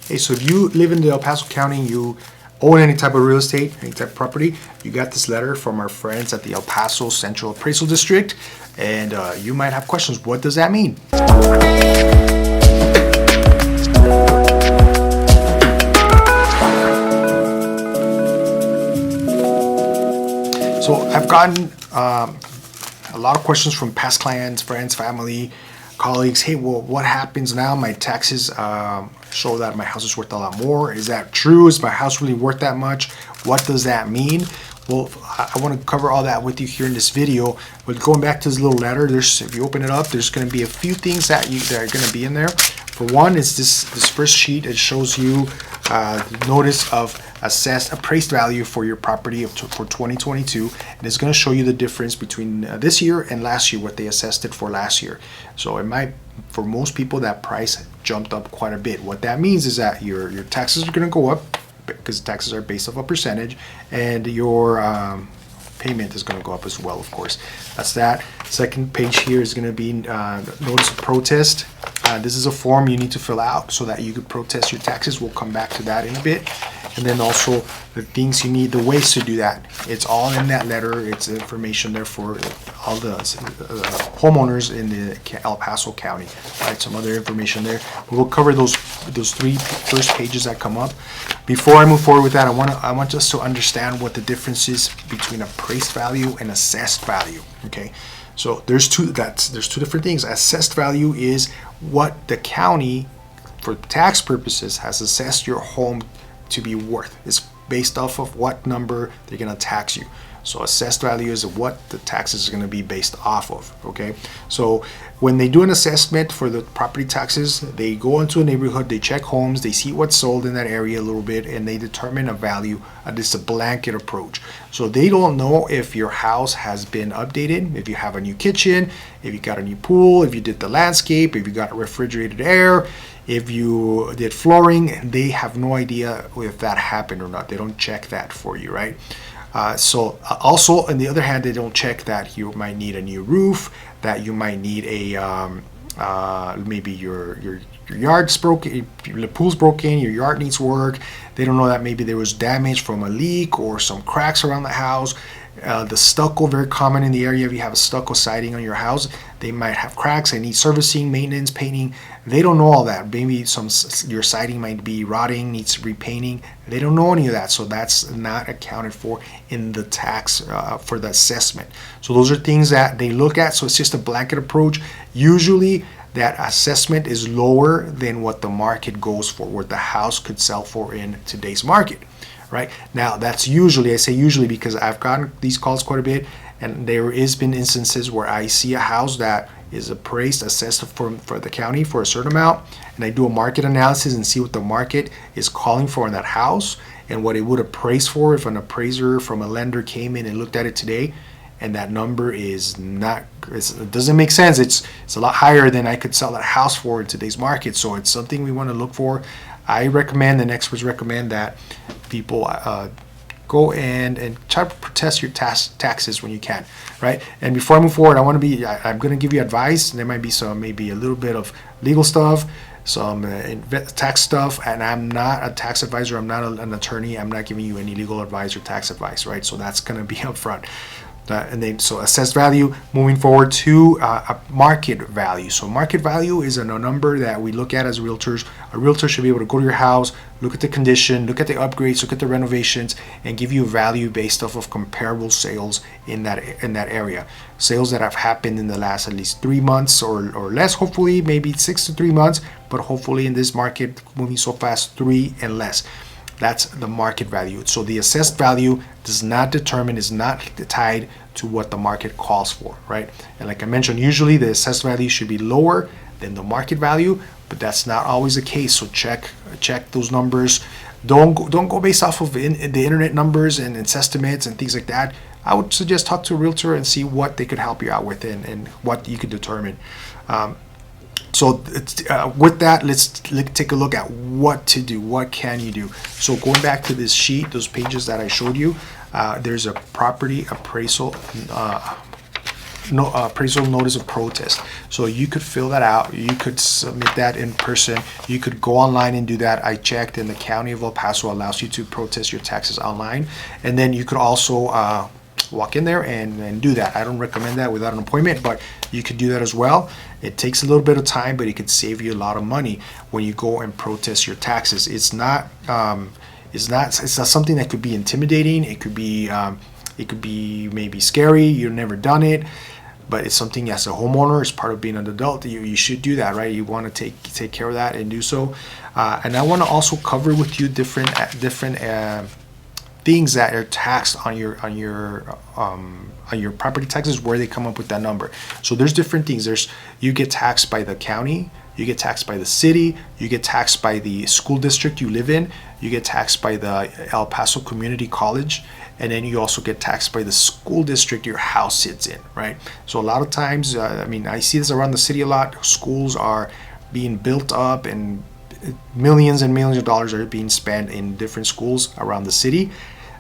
Hey, so if you live in the El Paso County, you own any type of real estate, any type of property, you got this letter from our friends at the El Paso Central Appraisal District, and you might have questions. What does that mean? So I've gotten a lot of questions from past clients, friends, family, colleagues. Hey, well, what happens now? My taxes show that my house is worth a lot more. Is that true? Is my house really worth that much? What does that mean? Well, I want to cover all that with you here in this video. But going back to this little letter, if you open it up, there's going to be a few things that are going to be in there. For one, is this first sheet. It shows you the notice of assessed appraised value for your property for 2022, and it's going to show you the difference between this year and last year, what they assessed it for last year. So it might, for most people, that price jumped up quite a bit. What that means is that your taxes are going to go up because taxes are based off a percentage, and your payment is going to go up as well, of course. That's that. Second page here is going to be notice of protest. This is a form you need to fill out so that you could protest your taxes. We'll come back to that in a bit. And then also the things you need, the ways to do that. It's all in that letter. It's information there for all the homeowners in the El Paso County. Right, some other information there. We'll cover those three first pages that come up. Before I move forward with that, I want us to understand what the difference is between appraised value and assessed value. Okay, so there's two different things. Assessed value is what the county, for tax purposes, has assessed your home to be worth. It's based off of what number they're going to tax you. So assessed value is what the taxes are going to be based off of. Okay, so when they do an assessment for the property taxes, they go into a neighborhood, they check homes, they see what's sold in that area a little bit, and they determine a value. This is a blanket approach. So they don't know if your house has been updated, if you have a new kitchen, if you got a new pool, if you did the landscape, if you got refrigerated air, if you did flooring. They have no idea if that happened or not. They don't check that for you, right? Also, on the other hand, they don't check that you might need a new roof, that you might need a maybe your yard's broken, the pool's broken, your yard needs work. They don't know that maybe there was damage from a leak or some cracks around the house. The stucco, very common in the area. If you have a stucco siding on your house, they might have cracks. They need servicing, maintenance, painting. They don't know all that. Maybe your siding might be rotting, needs repainting. They don't know any of that, so that's not accounted for in the tax for the assessment. So those are things that they look at. So it's just a blanket approach. Usually that assessment is lower than what the market goes for, what the house could sell for in today's market. Right now, that's usually, I say usually because I've gotten these calls quite a bit, and there has been instances where I see a house that is appraised, assessed for the county for a certain amount, and I do a market analysis and see what the market is calling for in that house and what it would appraise for if an appraiser from a lender came in and looked at it today, and that number is not, it doesn't make sense. It's a lot higher than I could sell that house for in today's market. So it's something we want to look for. I recommend, and experts recommend, that people go and try to protest your taxes when you can, right? And before I move forward, I'm going to give you advice. There might be maybe a little bit of legal stuff, some tax stuff, and I'm not a tax advisor. I'm not an attorney. I'm not giving you any legal advice or tax advice, right? So that's going to be up front. And then, so assessed value, moving forward to a market value. So market value is a number that we look at as realtors. A realtor should be able to go to your house, look at the condition, look at the upgrades, look at the renovations, and give you a value based off of comparable sales in that area. Sales that have happened in the last at least 3 months or less, hopefully maybe 6 to 3 months, but hopefully in this market moving so fast, 3 and less. That's the market value. So the assessed value is not tied to what the market calls for, right? And like I mentioned, usually the assessed value should be lower than the market value, but that's not always the case. So check those numbers. Don't go based off of the internet numbers and its estimates and things like that. I would suggest talk to a realtor and see what they could help you out with and what you could determine. So with that, let's take a look at what to do. What can you do? So going back to this sheet, those pages that I showed you, there's a property appraisal appraisal notice of protest. So you could fill that out. You could submit that in person. You could go online and do that. I checked, and the county of El Paso allows you to protest your taxes online. And then you could also walk in there and do that. I don't recommend that without an appointment, but you could do that as well. It takes a little bit of time, but it could save you a lot of money when you go and protest your taxes. It's not something that could be intimidating. It could be maybe scary. You've never done it, but it's something as a homeowner, as part of being an adult, you should do that, right? You want to take care of that and do so. And I want to also cover with you different things that are taxed on your property taxes, where they come up with that number. So there's different things. You get taxed by the county, you get taxed by the city, you get taxed by the school district you live in, you get taxed by the El Paso Community College, and then you also get taxed by the school district your house sits in, right? So a lot of times, I see this around the city a lot. Schools are being built up, and millions and millions of dollars are being spent in different schools around the city.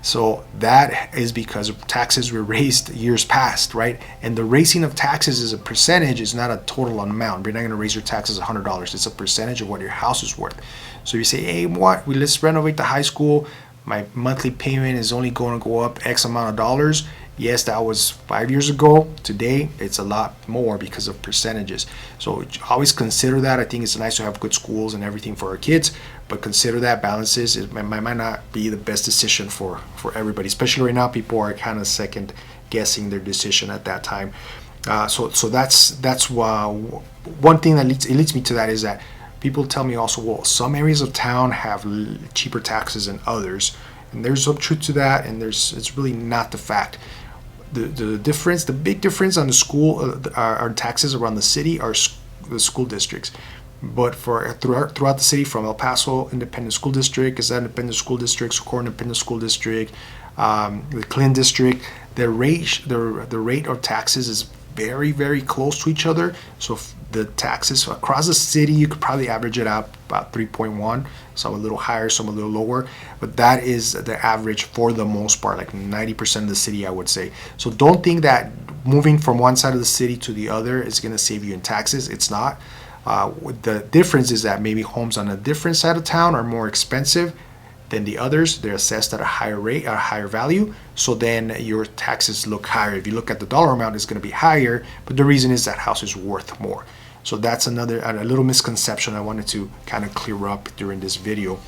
So that is because taxes were raised years past, right? And the raising of taxes is a percentage, is not a total amount. You're not going to raise your taxes $100. It's a percentage of what your house is worth. So you say, hey, let's renovate the high school. My monthly payment is only going to go up X amount of dollars. Yes, that was 5 years ago. Today, it's a lot more because of percentages. So always consider that. I think it's nice to have good schools and everything for our kids, but consider that balances. It might not be the best decision for everybody, especially right now. People are kind of second guessing their decision at that time. So that's one thing that leads me to that, is that people tell me also, well, some areas of town have cheaper taxes than others, and there's some truth to that, and it's really not the fact. The big difference on the school our taxes around the city are the school districts. But throughout the city, from El Paso Independent School District, Is Independent School District, Socorro Independent School District, the Clinton District, the rate of taxes is very, very close to each other. So the taxes across the city, you could probably average it out about 3.1, some a little higher, some a little lower, but that is the average for the most part, like 90% of the city, I would say. So don't think that moving from one side of the city to the other is going to save you in taxes. It's not. The difference is that maybe homes on a different side of town are more expensive than the others. They're assessed at a higher rate, a higher value, so then your taxes look higher. If you look at the dollar amount, it's going to be higher, but the reason is that house is worth more. So that's a little misconception I wanted to kind of clear up during this video.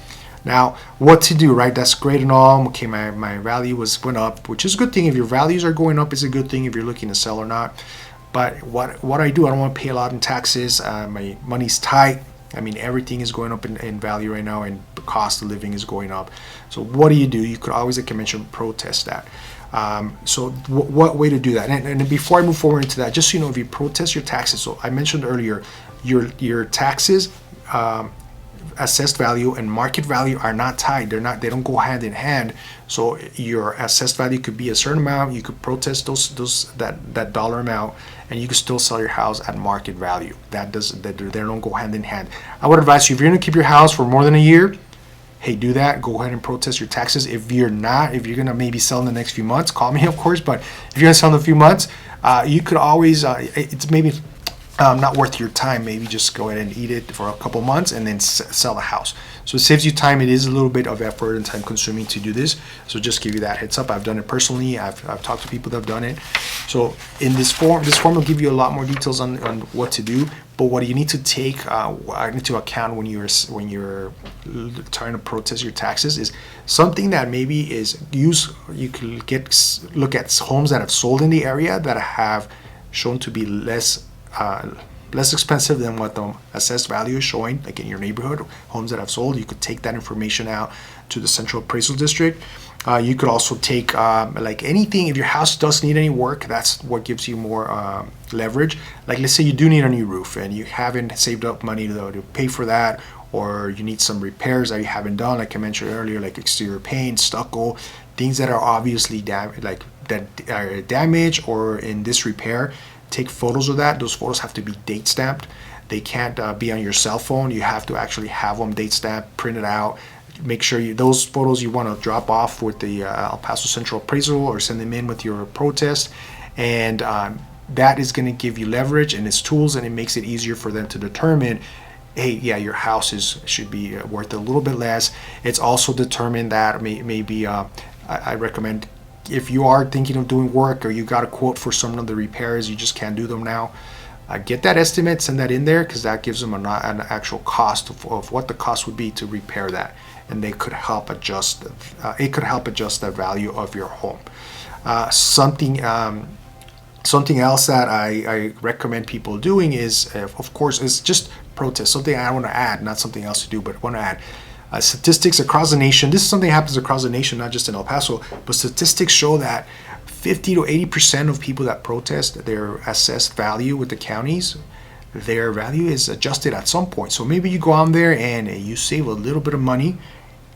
Now, what to do, right? That's great and all. Okay, my value went up, which is a good thing. If your values are going up, it's a good thing if you're looking to sell or not. But what I do, I don't want to pay a lot in taxes. My money's tight. Everything is going up in value right now, and the cost of living is going up. So what do? You could always, like I mentioned, protest that. So what way to do that? And before I move forward into that, just so you know, if you protest your taxes, so I mentioned earlier, your taxes, assessed value and market value are not tied. They don't go hand in hand. So your assessed value could be a certain amount. You could protest that dollar amount, and you could still sell your house at market value. They don't go hand in hand. I would advise you, if you're going to keep your house for more than a year, hey, do that. Go ahead and protest your taxes. If you're going to maybe sell in the next few months, call me, of course. But if you're going to sell in a few months, you could always, it's maybe not worth your time. Maybe just go ahead and eat it for a couple months and then sell the house. So it saves you time. It is a little bit of effort and time consuming to do this. So just give you that heads up. I've done it personally. I've talked to people that have done it. So in this form will give you a lot more details on what to do. But what you need to take into account when you're trying to protest your taxes is something that maybe is you could look at homes that have sold in the area that have shown to be less expensive than what the assessed value is showing, like in your neighborhood, homes that have sold. You could take that information out to the Central Appraisal District. You could also take like anything. If your house does need any work, that's what gives you more leverage. Like, let's say you do need a new roof and you haven't saved up money to pay for that, or you need some repairs that you haven't done, like I mentioned earlier, like exterior paint, stucco, things that are obviously that are damaged or in disrepair. Take photos of that. Those photos have to be date stamped. They can't be on your cell phone. You have to actually have them date stamped, printed out. Make sure those photos you want to drop off with the El Paso Central Appraisal or send them in with your protest, and that is going to give you leverage and its tools, and it makes it easier for them to determine, hey, yeah, your house should be worth a little bit less. It's also determined that maybe I recommend, if you are thinking of doing work or you got a quote for some of the repairs, you just can't do them now, get that estimate, send that in there, because that gives them an actual cost of what the cost would be to repair that, and they could help adjust. It could help adjust the value of your home. Something else that I recommend people doing is, of course, is just protest. Something I want to add, not something else to do, but want to add. Statistics across the nation. This is something that happens across the nation, not just in El Paso, but statistics show that 50 to 80% of people that protest their assessed value with the counties, their value is adjusted at some point. So maybe you go on there and you save a little bit of money.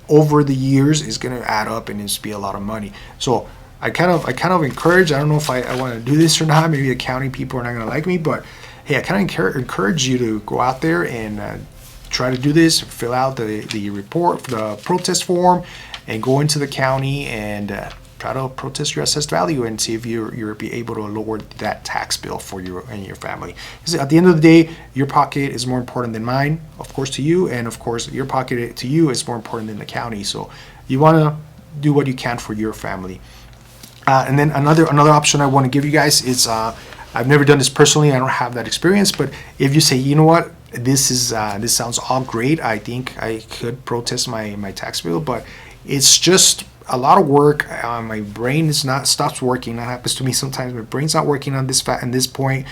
Over the years, is going to add up and it's be a lot of money. So I kind of encourage, I don't know if I want to do this or not, maybe the accounting people are not going to like me, but hey, I kind of encourage you to go out there and try to do this, fill out the report, the protest form, and go into the county and try to protest your assessed value and see if you're be able to lower that tax bill for you and your family. Because at the end of the day, your pocket is more important than mine, of course, to you, and of course, your pocket to you is more important than the county. So you want to do what you can for your family. And then another option I want to give you guys is, I've never done this personally, I don't have that experience, but if you say, you know what, this sounds all great, I think I could protest my tax bill, but it's just a lot of work. My brain stops working. That happens to me sometimes. My brain's not working on this point.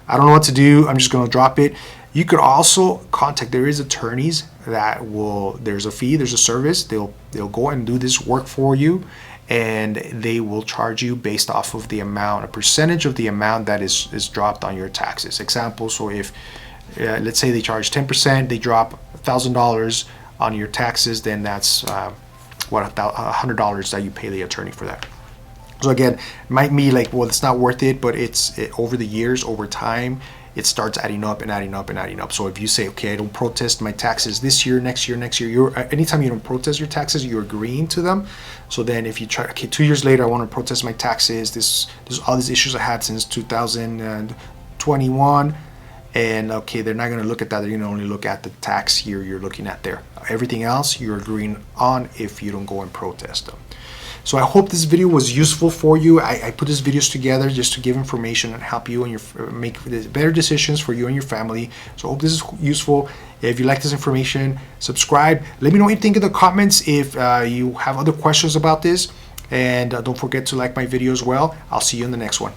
I don't know what to do. I'm just going to drop it. You could also contact. There is attorneys that will. There's a fee. There's a service. They'll go and do this work for you, and they will charge you based off of the amount, a percentage of the amount that is dropped on your taxes. Example. So if let's say they charge 10%, they drop $1,000 on your taxes, then that's $100 that you pay the attorney for that. So again, it might be like, well, it's not worth it, but over the years, over time, it starts adding up and adding up and adding up. So if you say, okay, I don't protest my taxes this year, next year, anytime you don't protest your taxes, you're agreeing to them. So then if you try, okay, 2 years later, I want to protest my taxes. There's all these issues I had since 2021. And okay, they're not going to look at that. They're going to only look at the tax year you're looking at there. Everything else you're agreeing on if you don't go and protest them. So I hope this video was useful for you. I put these videos together just to give information and help you and make better decisions for you and your family. So I hope this is useful. If you like this information, subscribe. Let me know what you think in the comments if you have other questions about this. And don't forget to like my video as well. I'll see you in the next one.